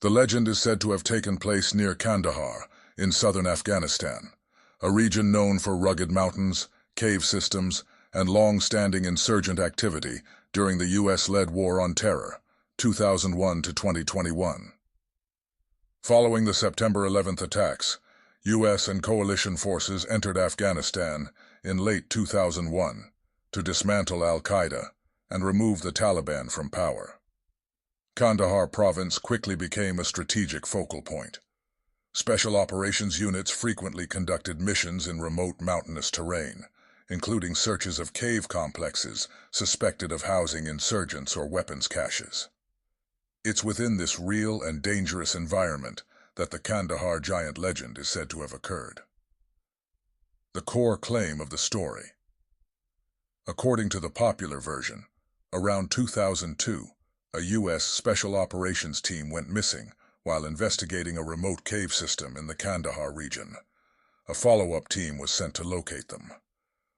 The legend is said to have taken place near Kandahar, in southern Afghanistan, a region known for rugged mountains, cave systems, and long-standing insurgent activity during the U.S.-led War on Terror, 2001 to 2021. Following the September 11th attacks, U.S. and coalition forces entered Afghanistan in late 2001 to dismantle al-Qaeda and remove the Taliban from power. Kandahar province quickly became a strategic focal point. Special operations units frequently conducted missions in remote mountainous terrain, including searches of cave complexes suspected of housing insurgents or weapons caches. It's within this real and dangerous environment that the Kandahar giant legend is said to have occurred. The core claim of the story. According to the popular version, around 2002, a U.S. Special Operations team went missing while investigating a remote cave system in the Kandahar region. A follow-up team was sent to locate them.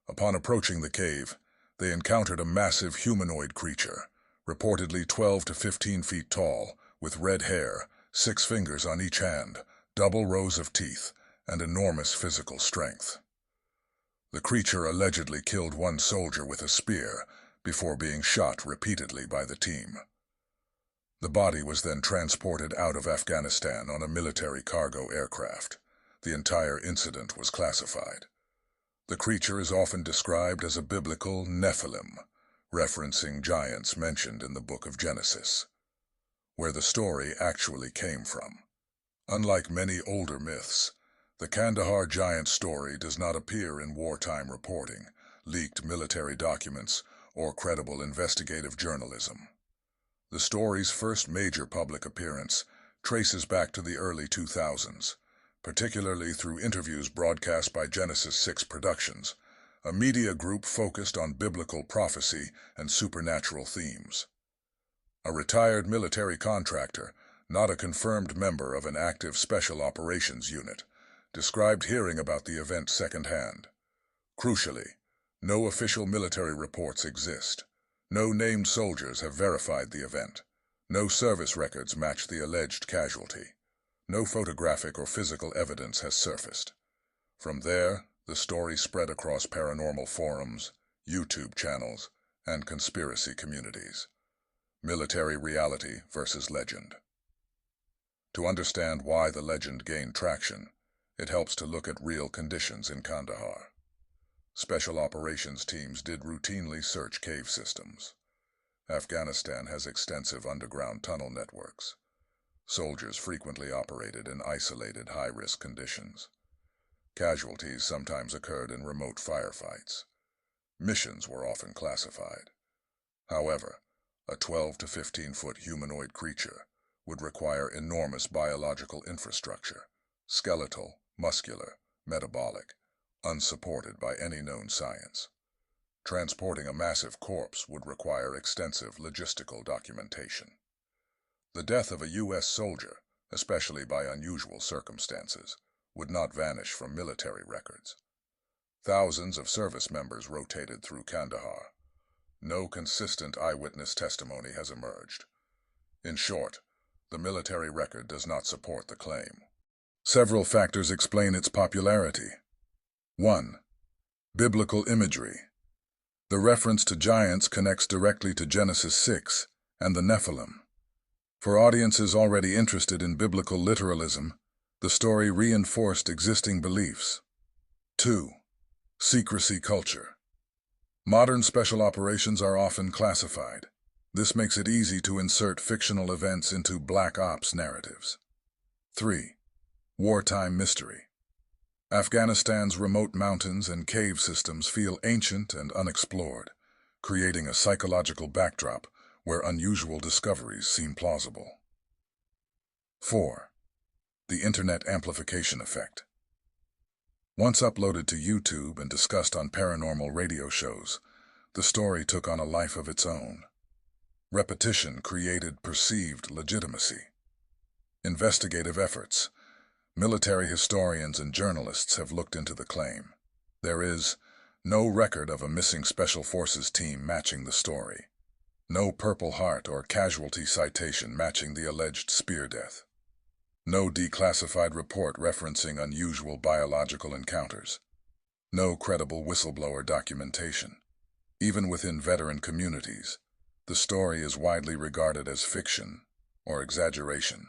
Upon approaching the cave, they encountered a massive humanoid creature, reportedly 12 to 15 feet tall, with red hair, 6 fingers on each hand, double rows of teeth, and enormous physical strength. The creature allegedly killed one soldier with a spear before being shot repeatedly by the team. The body was then transported out of Afghanistan on a military cargo aircraft. The entire incident was classified. The creature is often described as a biblical Nephilim, referencing giants mentioned in the book of Genesis, where the story actually came from. Unlike many older myths, the Kandahar giant story does not appear in wartime reporting, leaked military documents, or credible investigative journalism. The story's first major public appearance traces back to the early 2000s, particularly through interviews broadcast by Genesis 6 Productions, a media group focused on biblical prophecy and supernatural themes. A retired military contractor, not a confirmed member of an active special operations unit, described hearing about the event secondhand. Crucially, no official military reports exist. No named soldiers have verified the event. No service records match the alleged casualty. No photographic or physical evidence has surfaced. From there, the story spread across paranormal forums, YouTube channels, and conspiracy communities. Military reality versus legend. To understand why the legend gained traction, it helps to look at real conditions in Kandahar. Special operations teams did routinely search cave systems. Afghanistan has extensive underground tunnel networks. Soldiers frequently operated in isolated, high-risk conditions. Casualties sometimes occurred in remote firefights. Missions were often classified. However, a 12 to 15-foot humanoid creature would require enormous biological infrastructure, skeletal, muscular, metabolic, unsupported by any known science. Transporting a massive corpse would require extensive logistical documentation. The death of a U.S. soldier, especially by unusual circumstances, would not vanish from military records. Thousands of service members rotated through Kandahar. No consistent eyewitness testimony has emerged. In short, the military record does not support the claim. Several factors explain its popularity. 1. Biblical imagery. The reference to giants connects directly to Genesis 6 and the Nephilim. For audiences already interested in biblical literalism, the story reinforced existing beliefs. 2. Secrecy culture. Modern special operations are often classified. This makes it easy to insert fictional events into black ops narratives. 3. Wartime mystery. Afghanistan's remote mountains and cave systems feel ancient and unexplored, creating a psychological backdrop where unusual discoveries seem plausible. 4. The Internet amplification effect. Once uploaded to YouTube and discussed on paranormal radio shows, the story took on a life of its own. Repetition created perceived legitimacy. Investigative efforts. Military historians and journalists have looked into the claim. There is no record of a missing Special Forces team matching the story. No Purple Heart or casualty citation matching the alleged spear death. No declassified report referencing unusual biological encounters. No credible whistleblower documentation. Even within veteran communities, the story is widely regarded as fiction or exaggeration.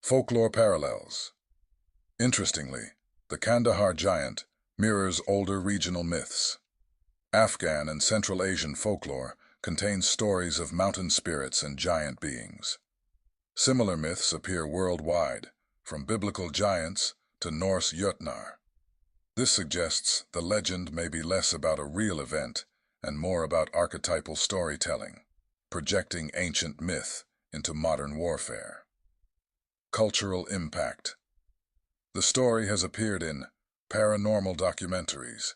Folklore parallels. Interestingly, the Kandahar giant mirrors older regional myths. Afghan and Central Asian folklore contains stories of mountain spirits and giant beings. Similar myths appear worldwide, from biblical giants to Norse Jötnar. This suggests the legend may be less about a real event and more about archetypal storytelling, projecting ancient myth into modern warfare. Cultural impact. The story has appeared in paranormal documentaries,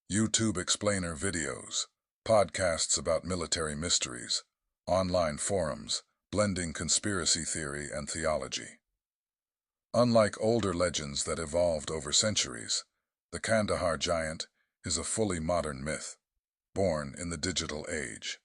YouTube explainer videos, podcasts about military mysteries, online forums, blending conspiracy theory and theology. Unlike older legends that evolved over centuries, the Kandahar giant is a fully modern myth, born in the digital age.